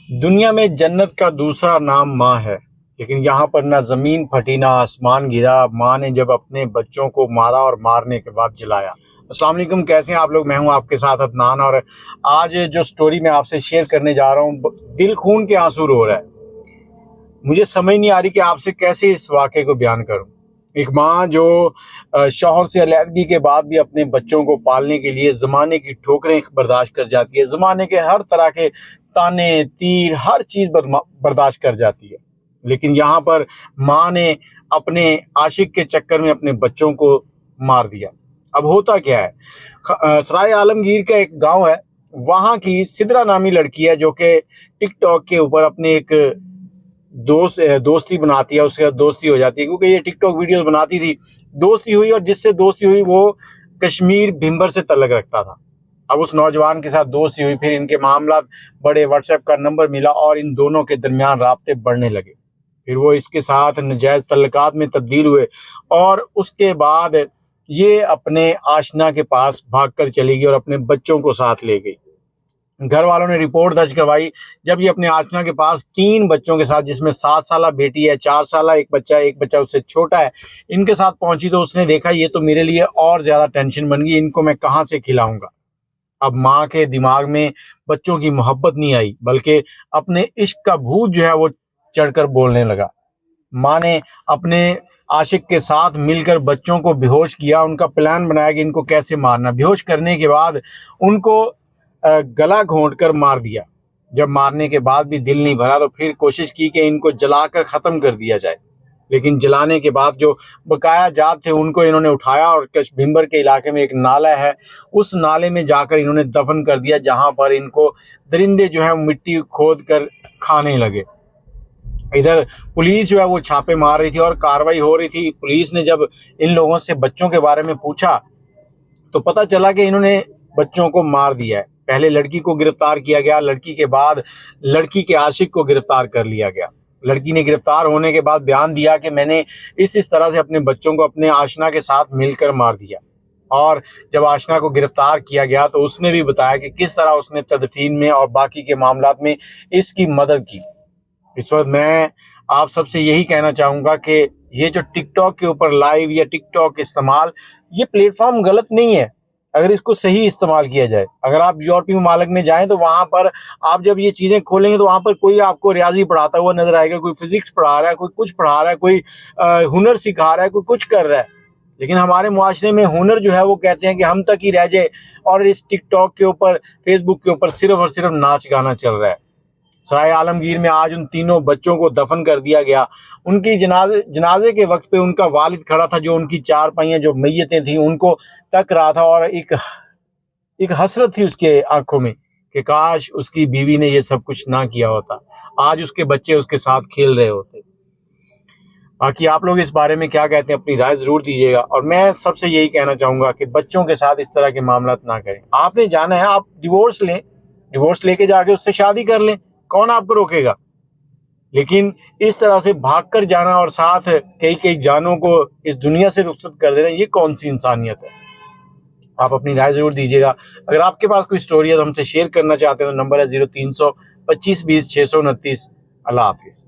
दुनिया में जन्नत का दूसरा नाम माँ है, लेकिन यहाँ पर ना ज़मीन फटी ना आसमान गिरा। माँ ने जब अपने बच्चों को मारा और मारने के बाद जलाया। अस्सलाम वालेकुम, कैसे हैं आप लोग? मैं हूँ आपके साथ अदनान, और आज जो स्टोरी मैं आपसे शेयर करने जा रहा हूँ, दिल खून के आंसू रो रहा है। मुझे समझ नहीं आ रही कि आपसे कैसे इस वाक़े को बयान करूँ। एक माँ जो शौहर से अलहदगी के बाद भी अपने बच्चों को पालने के लिए ज़माने की ठोकरें बर्दाश्त कर जाती है, ज़माने के हर तरह के ताने, तीर, हर चीज़ बर्दाश्त कर जाती है। लेकिन यहाँ पर माँ ने अपने आशिक के चक्कर में अपने बच्चों को मार दिया। अब होता क्या है, सराय आलमगीर का एक गाँव है, वहाँ की सिद्रा नामी लड़की है जो कि टिकटॉक के ऊपर अपने एक दोस्ती बनाती है, उसके साथ दोस्ती हो जाती है, क्योंकि ये टिकटॉक वीडियोस बनाती थी। दोस्ती हुई, और जिससे दोस्ती हुई वो कश्मीर भिम्बर से तल्लक रखता था। अब उस नौजवान के साथ दोस्ती हुई, फिर इनके मामला बड़े, व्हाट्सएप का नंबर मिला और इन दोनों के दरमियान राब्ते बढ़ने लगे। फिर वो इसके साथ नजायज़ तल्लुकात में तब्दील हुए, और उसके बाद ये अपने आशना के पास भागकर चली गई और अपने बच्चों को साथ ले गई। घर वालों ने रिपोर्ट दर्ज करवाई। जब ये अपने आशना के पास 3 बच्चों के साथ, जिसमें 7 साला बेटी है, 4 साला एक बच्चा उससे छोटा है, इनके साथ पहुंची तो उसने देखा ये तो मेरे लिए और ज़्यादा टेंशन बन गई, इनको मैं कहाँ से खिलाऊंगा। अब माँ के दिमाग में बच्चों की मोहब्बत नहीं आई, बल्कि अपने इश्क का भूत जो है वो चढ़कर बोलने लगा। माँ ने अपने आशिक के साथ मिलकर बच्चों को बेहोश किया, उनका प्लान बनाया कि इनको कैसे मारना। बेहोश करने के बाद उनको गला घोंट कर मार दिया। जब मारने के बाद भी दिल नहीं भरा तो फिर कोशिश की कि इनको जलाकर ख़त्म कर दिया जाए, लेकिन जलाने के बाद जो बकाया जात थे उनको इन्होंने उठाया और भिम्बर के इलाके में एक नाला है, उस नाले में जाकर इन्होंने दफन कर दिया, जहां पर इनको दरिंदे जो है मिट्टी खोद कर खाने लगे। इधर पुलिस जो है वो छापे मार रही थी और कार्रवाई हो रही थी। पुलिस ने जब इन लोगों से बच्चों के बारे में पूछा तो पता चला कि इन्होंने बच्चों को मार दिया है। पहले लड़की को गिरफ्तार किया गया, लड़की के बाद लड़की के आशिक को गिरफ्तार कर लिया गया। लड़की ने गिरफ्तार होने के बाद बयान दिया कि मैंने इस तरह से अपने बच्चों को अपने आशना के साथ मिलकर मार दिया। और जब आशना को गिरफ्तार किया गया तो उसने भी बताया कि किस तरह उसने तदफीन में और बाकी के मामलात में इसकी मदद की। इस वक्त मैं आप सबसे यही कहना चाहूँगा कि ये जो टिकटॉक के ऊपर लाइव या टिकटॉक इस्तेमाल, ये प्लेटफॉर्म गलत नहीं है अगर इसको सही इस्तेमाल किया जाए। अगर आप यूरोपीय ममालिक में जाएं तो वहाँ पर आप जब ये चीज़ें खोलेंगे तो वहाँ पर कोई आपको रियाजी पढ़ाता हुआ नजर आएगा, कोई फिजिक्स पढ़ा रहा है, कोई कुछ पढ़ा रहा है, कोई हुनर सिखा रहा है, कोई कुछ कर रहा है। लेकिन हमारे मुआशरे में हुनर जो है वो कहते हैं कि हम तक ही रह जाए, और इस टिकटॉक के ऊपर, फेसबुक के ऊपर सिर्फ और सिर्फ नाच गाना चल रहा है। सराय आलमगीर में आज उन तीनों बच्चों को दफन कर दिया गया। उनकी जनाजे के वक्त पे उनका वालिद खड़ा था, जो उनकी 4 पहियां जो मैयतें थी उनको तक रहा था, और एक हसरत थी उसके आंखों में कि काश उसकी बीवी ने ये सब कुछ ना किया होता, आज उसके बच्चे उसके साथ खेल रहे होते। बाकी आप लोग इस बारे में क्या कहते हैं, अपनी राय जरूर दीजिएगा। और मैं सबसे यही कहना चाहूँगा कि बच्चों के साथ इस तरह के मामला ना करें। आपने जाना है, आप डिवोर्स लें, डिवोर्स लेके जाके उससे शादी कर लें, कौन आपको रोकेगा। लेकिन इस तरह से भागकर जाना और साथ कई जानों को इस दुनिया से रुखसत कर देना, ये कौन सी इंसानियत है। आप अपनी राय जरूर दीजिएगा। अगर आपके पास कोई स्टोरी है तो हमसे शेयर करना चाहते हैं तो नंबर है 0300 25 20 629। अल्लाह हाफिज़।